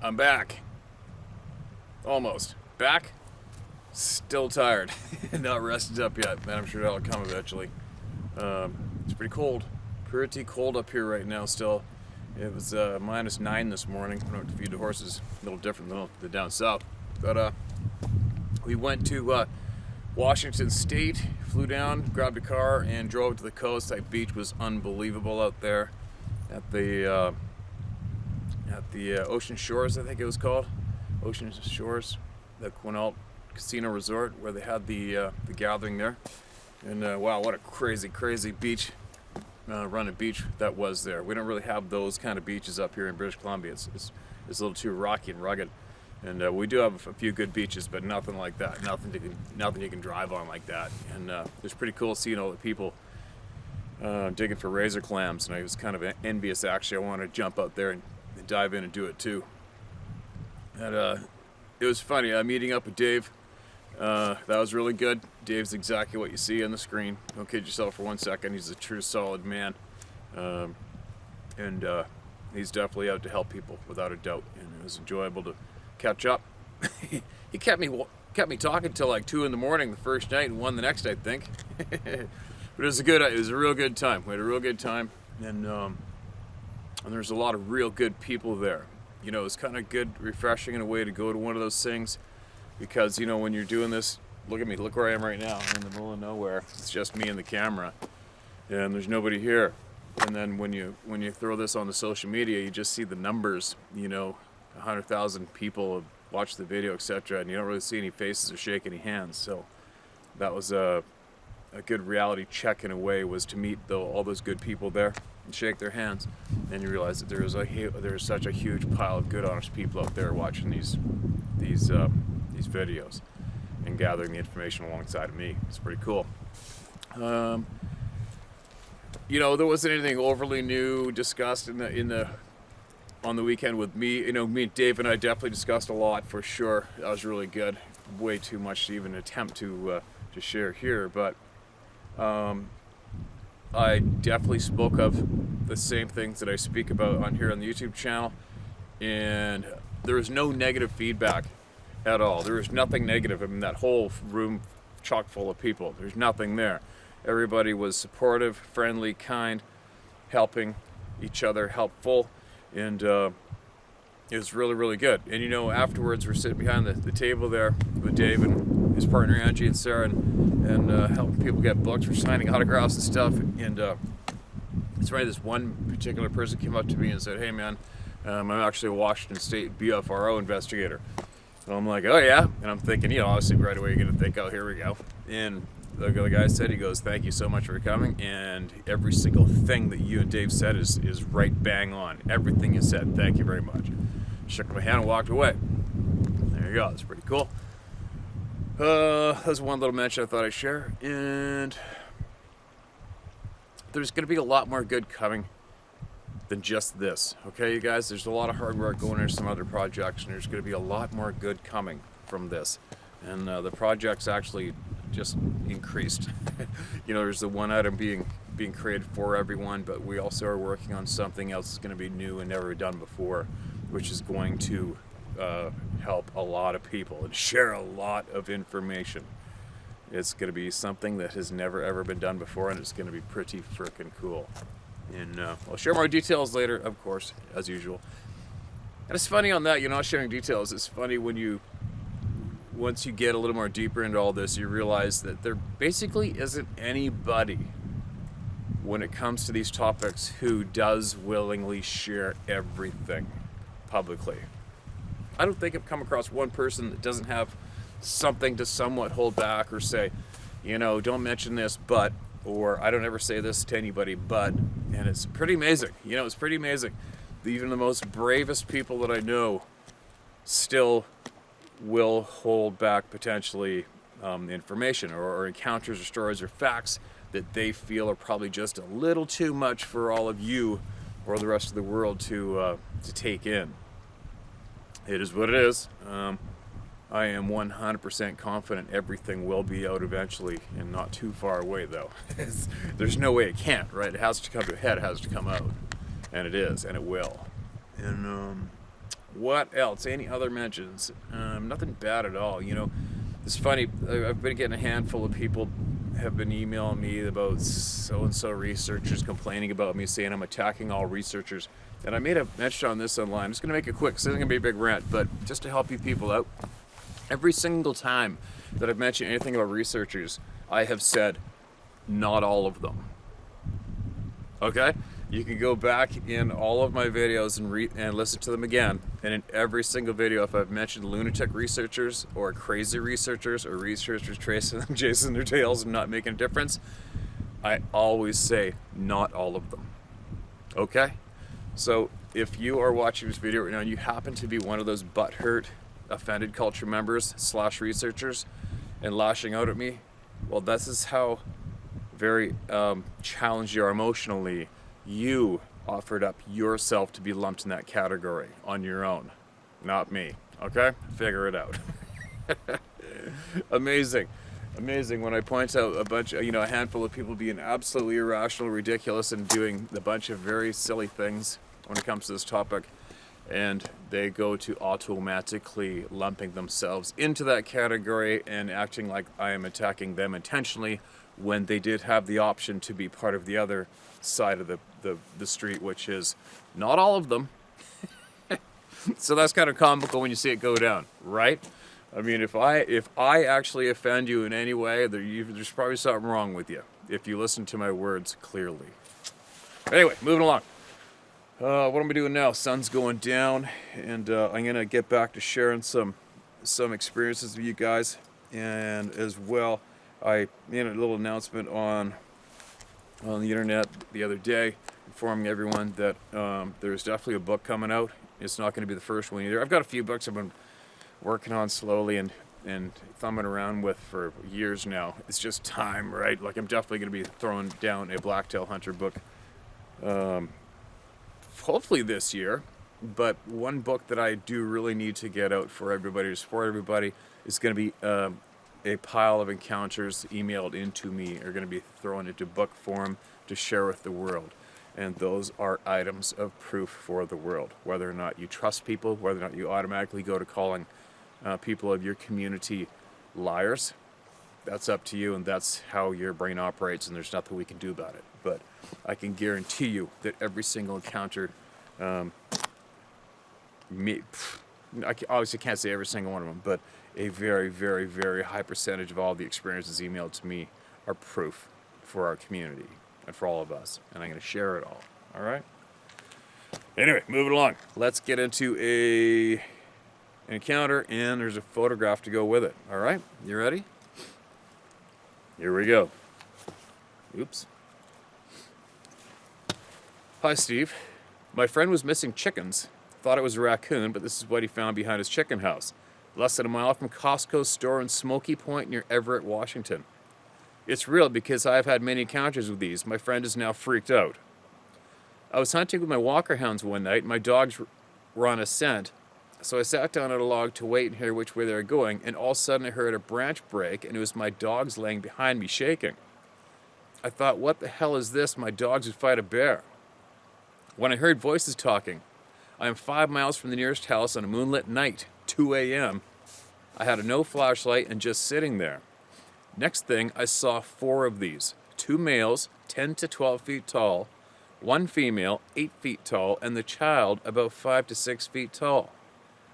I'm back. Almost. Back. Still tired. Not rested up yet, and I'm sure that'll come eventually. It's pretty cold. Pretty cold up here right now still. It was -9 this morning. I went to feed the horses. A little different than down south. But we went to Washington State, flew down, grabbed a car, and drove to the coast. That beach was unbelievable out there at the Ocean Shores, I think it was called. Ocean Shores, the Quinault Casino Resort, where they had the gathering there. And wow, what a crazy beach, running beach that was there. We don't really have those kind of beaches up here in British Columbia. It's a little too rocky and rugged. And we do have a few good beaches, but nothing like that. Nothing you can drive on like that. And it's pretty cool seeing all the people digging for razor clams. And I was kind of envious, actually. I wanted to jump out there and dive in and do it too. And it was funny meeting up with Dave. That was really good. Dave's exactly what you see on the screen. Don't kid yourself for 1 second. He's a true solid man. And he's definitely out to help people without a doubt. And it was enjoyable to catch up. He kept me talking till like 2 in the morning the first night and 1 the next, I think. But it was a real good time. We had a real good time, and there's a lot of real good people there. You know, it's kind of good, refreshing in a way to go to one of those things, because you know when you're doing this, look at me, look where I am right now. I'm in the middle of nowhere. It's just me and the camera, and there's nobody here. And then when you throw this on the social media, you just see the numbers. You know, 100,000 people have watched the video, etc., and you don't really see any faces or shake any hands. So that was a good reality check in a way, was to meet all those good people there and shake their hands, and you realize that there is such a huge pile of good, honest people out there watching these videos and gathering the information alongside of me. It's pretty cool. You know, there wasn't anything overly new discussed on the weekend with me. You know, me and Dave and I definitely discussed a lot for sure. That was really good. Way too much to even attempt to share here, but I definitely spoke of the same things that I speak about on here on the YouTube channel, and there was no negative feedback at all. There was nothing negative. I mean, that whole room chock full of people. There's nothing there. Everybody was supportive, friendly, kind, helping each other, helpful, and it was really, really good. And you know, afterwards we're sitting behind the table there with Dave and his partner Angie and Sarah, and helping people get books. We're signing autographs and stuff. And it's funny, this one particular person came up to me and said, "Hey man, I'm actually a Washington State BFRO investigator." And I'm like, "Oh yeah?" And I'm thinking, you know, obviously right away you're gonna think, "Oh, here we go." And the guy said, he goes, "Thank you so much for coming, and every single thing that you and Dave said is right bang on. Everything you said, thank you very much." Shook my hand and walked away. There you go. That's pretty cool. That's one little mention I thought I'd share. And there's going to be a lot more good coming than just this. Okay, you guys? There's a lot of hard work going into some other projects, and there's going to be a lot more good coming from this. And the project's actually just increased. You know, there's the one item being created for everyone, but we also are working on something else that's going to be new and never done before, which is going to help a lot of people and share a lot of information. It's going to be something that has never ever been done before, and it's going to be pretty freaking cool. And I'll share more details later, of course, as usual. And it's funny on that, you're not sharing details. It's funny when once you get a little more deeper into all this, you realize that there basically isn't anybody when it comes to these topics who does willingly share everything publicly. I don't think I've come across one person that doesn't have something to somewhat hold back or say, you know, don't mention this, but, or I don't ever say this to anybody, but, and it's pretty amazing. You know, it's pretty amazing. Even the most bravest people that I know still will hold back potentially information or encounters or stories or facts that they feel are probably just a little too much for all of you or the rest of the world to take in. It is what it is. I am 100% confident everything will be out eventually, and not too far away though. There's no way it can't, right? It has to come to a head, it has to come out, and it is, and it will. And What else? Any other mentions? Nothing bad at all. You know, it's funny. I've been getting a handful of people have been emailing me about so-and-so researchers complaining about me, saying I'm attacking all researchers. And I made a mention on this online. I'm just going to make it quick, so it's going to be a big rant, but just to help you people out, every single time that I've mentioned anything about researchers, I have said, not all of them. Okay? You can go back in all of my videos and listen to them again. And in every single video, if I've mentioned lunatic researchers or crazy researchers or researchers chasing their tails and not making a difference, I always say not all of them. Okay? So if you are watching this video right now and you happen to be one of those butthurt, offended culture members / researchers and lashing out at me, well, this is how very challenged you are emotionally. You offered up yourself to be lumped in that category on your own, not me. Okay? Figure it out. Amazing when I point out a handful of people being absolutely irrational, ridiculous, and doing a bunch of very silly things when it comes to this topic, and they go to automatically lumping themselves into that category and acting like I am attacking them intentionally, when they did have the option to be part of the other side of the street, which is not all of them. So that's kind of comical when you see it go down, right? I mean, if I actually offend you in any way, there's probably something wrong with you, if you listen to my words clearly. Anyway, moving along. What am I doing now? Sun's going down, and I'm gonna get back to sharing some experiences with you guys, and as well, I made a little announcement on the internet the other day, informing everyone that there's definitely a book coming out. It's not going to be the first one either. I've got a few books I've been working on slowly and thumbing around with for years now. It's just time, right? Like, I'm definitely going to be throwing down a blacktail hunter book, hopefully this year. But one book that I do really need to get out for everybody, to support everybody, is going to be a pile of encounters emailed into me, are going to be thrown into book form to share with the world. And those are items of proof for the world. Whether or not you trust people, whether or not you automatically go to calling people of your community liars, that's up to you, and that's how your brain operates, and there's nothing we can do about it. But I can guarantee you that every single encounter, I obviously can't say every single one of them, but a very, very, very high percentage of all the experiences emailed to me are proof for our community and for all of us. And I'm going to share it all. All right? Anyway, moving along. Let's get into an encounter, and there's a photograph to go with it. All right? You ready? Here we go. Oops. Hi, Steve. My friend was missing chickens. Thought it was a raccoon, but this is what he found behind his chicken house. Less than a mile from Costco's store in Smoky Point near Everett, Washington. It's real because I've had many encounters with these. My friend is now freaked out. I was hunting with my walker hounds one night, and my dogs were on a scent, so I sat down on a log to wait and hear which way they were going, and all of a sudden I heard a branch break, and it was my dogs laying behind me shaking. I thought, what the hell is this? My dogs would fight a bear. When I heard voices talking, I am 5 miles from the nearest house on a moonlit night, 2 a.m. I had no flashlight and just sitting there. Next thing, I saw 4 of these. 2 males, 10 to 12 feet tall, 1 female, 8 feet tall, and the child about 5 to 6 feet tall.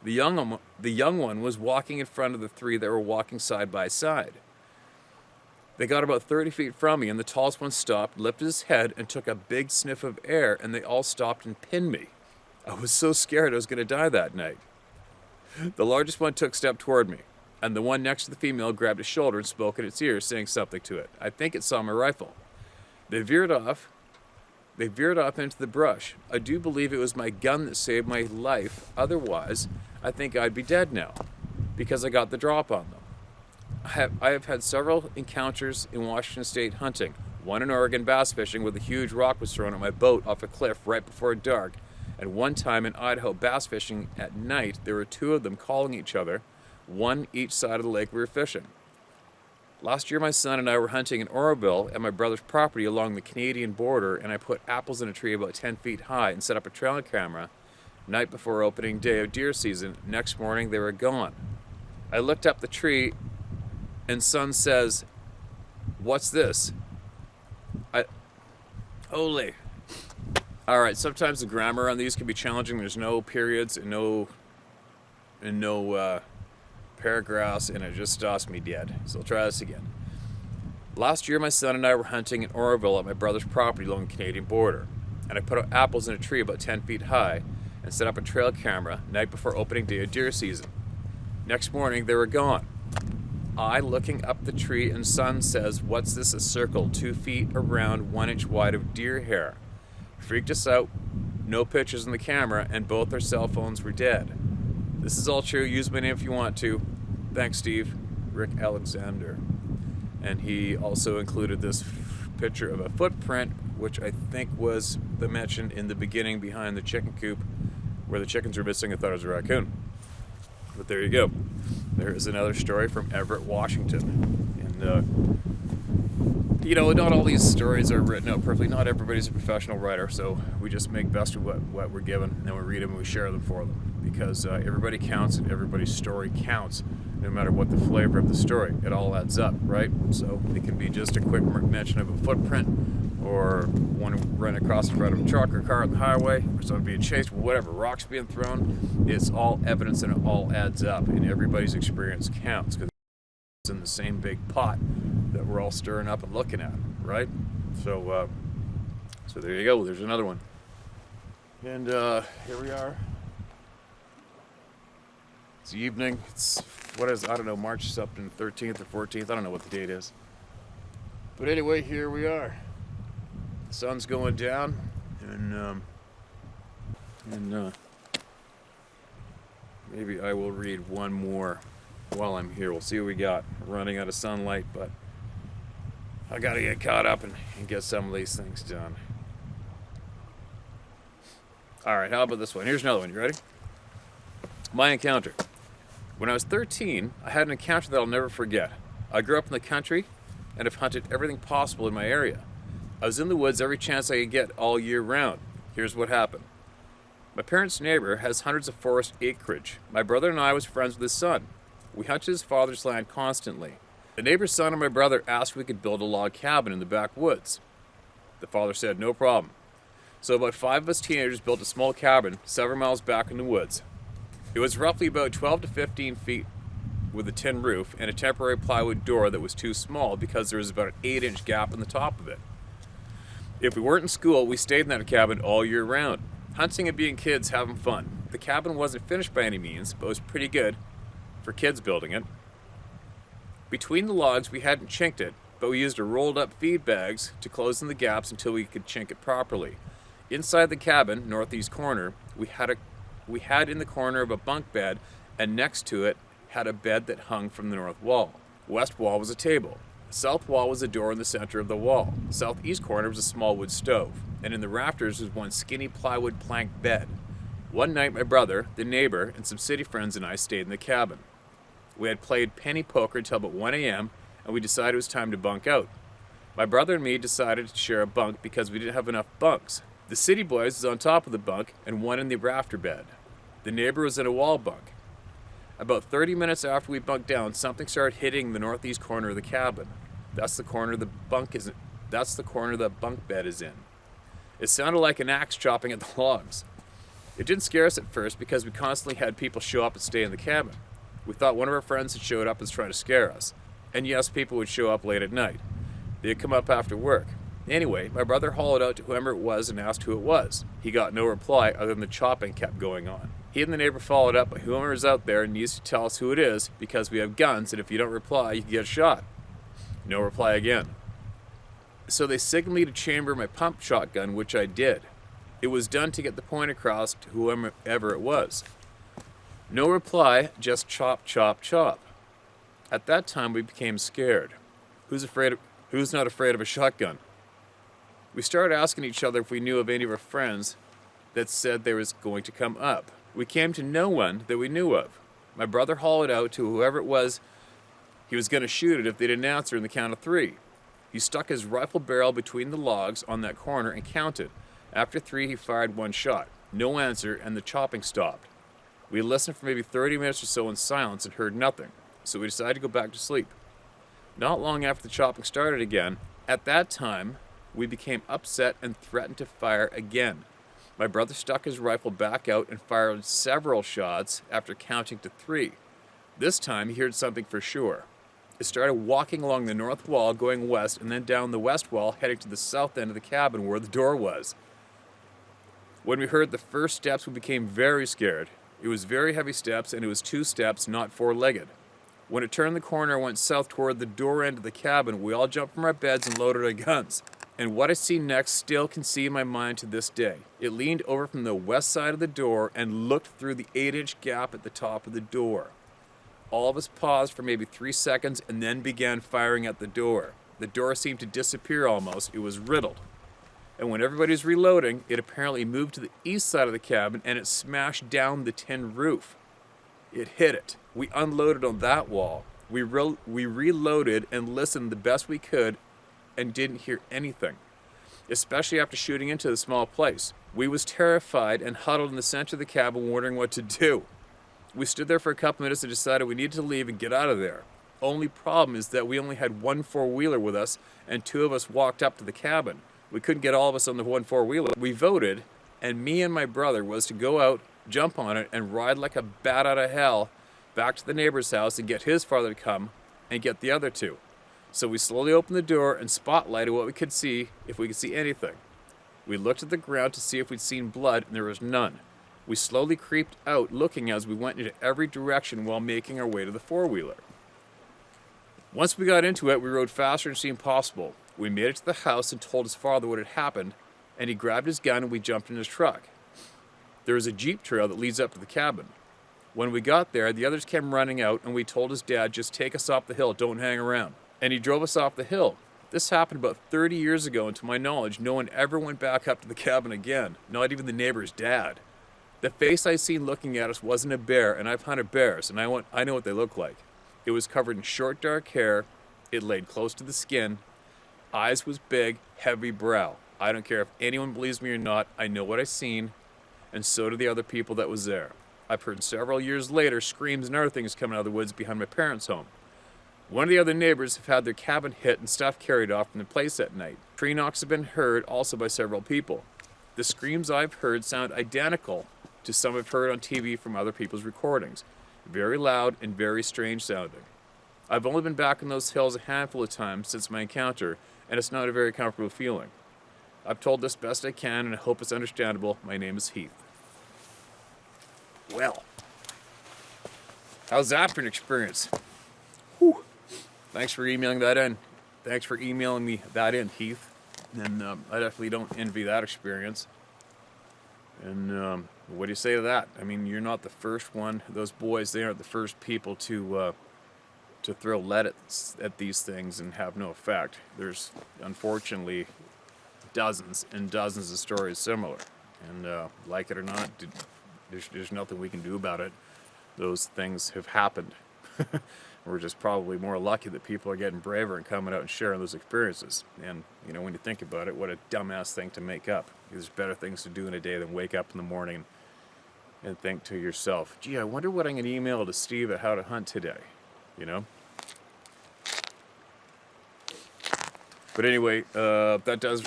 The young one was walking in front of the 3 that were walking side by side. They got about 30 feet from me, and the tallest one stopped, lifted his head, and took a big sniff of air, and they all stopped and pinned me. I was so scared I was going to die that night. The largest one took a step toward me, and the one next to the female grabbed his shoulder and spoke in its ear, saying something to it. I think it saw my rifle. They veered off into the brush. I do believe it was my gun that saved my life. Otherwise, I think I'd be dead now, because I got the drop on them. I have had several encounters in Washington State hunting. One in Oregon bass fishing, where the huge rock was thrown at my boat off a cliff right before dark. And one time in Idaho bass fishing at night, there were 2 of them calling each other, one each side of the lake we were fishing. Last year, my son and I were hunting in Oroville at my brother's property along the Canadian border, and I put apples in a tree about 10 feet high and set up a trail camera night before opening day of deer season. Next morning, they were gone. I looked up the tree, and son says, "What's this?" Holy. All right, sometimes the grammar on these can be challenging. There's no periods and no paragraphs, and it just stops me dead. So I'll try this again. Last year, my son and I were hunting in Oroville at my brother's property along the Canadian border, and I put out apples in a tree about 10 feet high and set up a trail camera night before opening day of deer season. Next morning, they were gone. I, looking up the tree, and son says, "What's this? A circle 2 feet around, 1 inch wide of deer hair." Freaked us out. No pictures in the camera, and both our cell phones were dead. This is all true. Use my name if you want to. Thanks, Steve. Rick Alexander. And he also included this picture of a footprint, which I think was the mention in the beginning behind the chicken coop where the chickens were missing. I thought it was a raccoon. But there you go. There is another story from Everett, Washington. And, not all these stories are written out perfectly. Not everybody's a professional writer, so we just make best of what we're given, and then we read them and we share them for them. Because everybody counts and everybody's story counts, no matter what the flavor of the story. It all adds up, right? So it can be just a quick mention of a footprint, or one running across the front of a truck or car on the highway, or someone being chased, whatever, rocks being thrown. It's all evidence and it all adds up, and everybody's experience counts because it's in the same big pot that we're all stirring up and looking at, right? So there you go. There's another one. And here we are. It's evening. It's, I don't know, March something, 13th or 14th. I don't know what the date is. But anyway, here we are. The sun's going down, and maybe I will read one more while I'm here. We'll see what we got. We're running out of sunlight, but I gotta get caught up and get some of these things done. Alright, how about this one? Here's another one. You ready? My encounter. When I was 13, I had an encounter that I'll never forget. I grew up in the country and have hunted everything possible in my area. I was in the woods every chance I could get all year round. Here's what happened. My parents' neighbor has hundreds of forest acreage. My brother and I was friends with his son. We hunted his father's land constantly. The neighbor's son and my brother asked if we could build a log cabin in the backwoods. The father said, no problem. So about 5 of us teenagers built a small cabin several miles back in the woods. It was roughly about 12 to 15 feet with a tin roof and a temporary plywood door that was too small because there was about an 8-inch gap in the top of it. If we weren't in school, we stayed in that cabin all year round, hunting and being kids, having fun. The cabin wasn't finished by any means, but it was pretty good for kids building it. Between the logs, we hadn't chinked it, but we used a rolled up feed bags to close in the gaps until we could chink it properly. Inside the cabin, northeast corner, we had in the corner of a bunk bed, and next to it had a bed that hung from the north wall. West wall was a table. The south wall was a door in the center of the wall. The southeast corner was a small wood stove, and in the rafters was one skinny plywood plank bed. One night my brother, the neighbor, and some city friends and I stayed in the cabin. We had played penny poker until about 1 a.m., and we decided it was time to bunk out. My brother and me decided to share a bunk because we didn't have enough bunks. The city boys was on top of the bunk and one in the rafter bed. The neighbor was in a wall bunk. About 30 minutes after we bunked down, something started hitting the northeast corner of the cabin. That's the corner the bunk bed is in. It sounded like an axe chopping at the logs. It didn't scare us at first because we constantly had people show up and stay in the cabin. We thought one of our friends had showed up and was trying to scare us. And yes, people would show up late at night. They'd come up after work. Anyway, my brother hollered out to whoever it was and asked who it was. He got no reply other than the chopping kept going on. He and the neighbor followed up, but whoever is out there needs to tell us who it is because we have guns, and if you don't reply, you can get shot. No reply again. So they signaled me to chamber my pump shotgun, which I did. It was done to get the point across to whoever it was. No reply, just chop, chop, chop. At that time, we became scared. Who's not afraid of a shotgun? We started asking each other if we knew of any of our friends that said they was going to come up. We came to no one that we knew of. My brother hollered out to whoever it was he was going to shoot it if they didn't answer in the count of 3. He stuck his rifle barrel between the logs on that corner and counted. After 3, he fired 1 shot. No answer, and the chopping stopped. We listened for maybe 30 minutes or so in silence and heard nothing, so we decided to go back to sleep. Not long after the chopping started again, at that time, we became upset and threatened to fire again. My brother stuck his rifle back out and fired several shots after counting to 3. This time, he heard something for sure. It started walking along the north wall, going west, and then down the west wall, heading to the south end of the cabin where the door was. When we heard the first steps, we became very scared. It was very heavy steps, and it was 2 steps, not 4-legged. When it turned the corner and went south toward the door end of the cabin, we all jumped from our beds and loaded our guns. And what I see next still can see in my mind to this day. It leaned over from the west side of the door and looked through the 8-inch gap at the top of the door. All of us paused for maybe 3 seconds and then began firing at the door. The door seemed to disappear almost. It was riddled. And when everybody was reloading, it apparently moved to the east side of the cabin and it smashed down the tin roof. It hit it. We unloaded on that wall. We reloaded and listened the best we could and didn't hear anything, especially after shooting into the small place. We was terrified and huddled in the center of the cabin wondering what to do. We stood there for a couple minutes and decided we needed to leave and get out of there. Only problem is that we only had 1 4-wheeler with us and 2 of us walked up to the cabin. We couldn't get all of us on the 1 4-wheeler. We voted, and me and my brother was to go out, jump on it, and ride like a bat out of hell back to the neighbor's house and get his father to come and get the other 2. So we slowly opened the door and spotlighted what we could see, if we could see anything. We looked at the ground to see if we'd seen blood, and there was none. We slowly creeped out, looking as we went into every direction while making our way to the 4-wheeler. Once we got into it, we rode faster than seemed possible. We made it to the house and told his father what had happened, and he grabbed his gun and we jumped in his truck. There is a jeep trail that leads up to the cabin. When we got there, the others came running out, and we told his dad, just take us off the hill, don't hang around. And he drove us off the hill. This happened about 30 years ago, and to my knowledge, no one ever went back up to the cabin again, not even the neighbor's dad. The face I seen looking at us wasn't a bear, and I've hunted bears, and I know what they look like. It was covered in short, dark hair. It laid close to the skin. Eyes was big, heavy brow. I don't care if anyone believes me or not, I know what I seen, and so do the other people that was there. I've heard several years later screams and other things coming out of the woods behind my parents' home. One of the other neighbors have had their cabin hit and stuff carried off from the place at night. Tree knocks have been heard also by several people. The screams I've heard sound identical to some I've heard on TV from other people's recordings. Very loud and very strange sounding. I've only been back in those hills a handful of times since my encounter, and it's not a very comfortable feeling. I've told this best I can, and I hope it's understandable. My name is Heath. Well, how's that for an experience? Whew. Thanks for emailing that in. Thanks for emailing me that in, Heath. And I definitely don't envy that experience. And what do you say to that? I mean, you're not the first one. Those boys, they aren't the first people to throw lead at these things and have no effect. There's, unfortunately, dozens and dozens of stories similar. And like it or not, there's nothing we can do about it. Those things have happened. We're just probably more lucky that people are getting braver and coming out and sharing those experiences. And, you know, when you think about it, what a dumbass thing to make up. There's better things to do in a day than wake up in the morning and think to yourself, gee, I wonder what I'm going to email to Steve at How to Hunt today, you know? But anyway, that does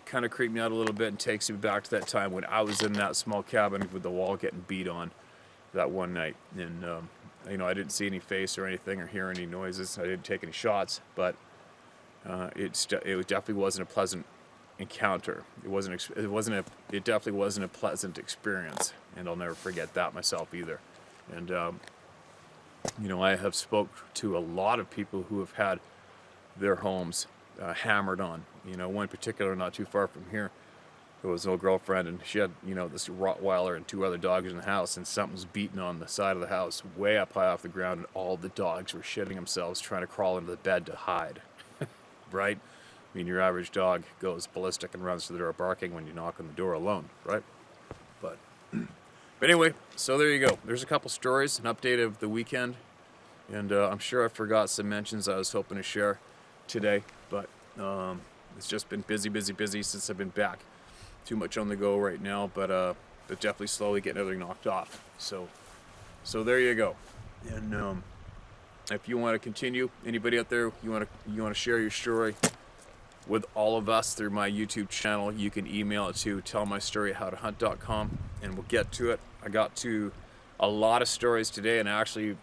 kind of creep me out a little bit and takes me back to that time when I was in that small cabin with the wall getting beat on that one night. And, you know, I didn't see any face or anything or hear any noises. I didn't take any shots, but it definitely wasn't a pleasant encounter. It definitely wasn't a pleasant experience, and I'll never forget that myself either. And you know, I have spoke to a lot of people who have had their homes hammered on. You know, one particular not too far from here, there was an old girlfriend, and she had, you know, this Rottweiler and 2 other dogs in the house, and something's beating on the side of the house way up high off the ground, and all the dogs were shitting themselves trying to crawl into the bed to hide. Right? I mean, your average dog goes ballistic and runs to the door barking when you knock on the door alone, right? But anyway, so there you go. There's a couple stories, an update of the weekend, and I'm sure I forgot some mentions I was hoping to share today, but it's just been busy since I've been back. Too much on the go right now, but but definitely slowly getting everything knocked off. So there you go. And if you want to continue, anybody out there, you want to share your story with all of us through my YouTube channel, you can email it to tellmystoryhowtohunt.com, and we'll get to it. I got to a lot of stories today, and I actually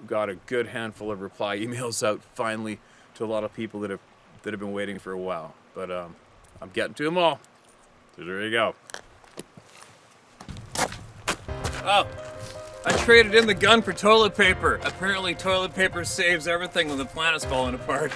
got a good handful of reply emails out finally to a lot of people that have been waiting for a while. But I'm getting to them all. So there you go. Oh, I traded in the gun for toilet paper. Apparently toilet paper saves everything when the planet's falling apart.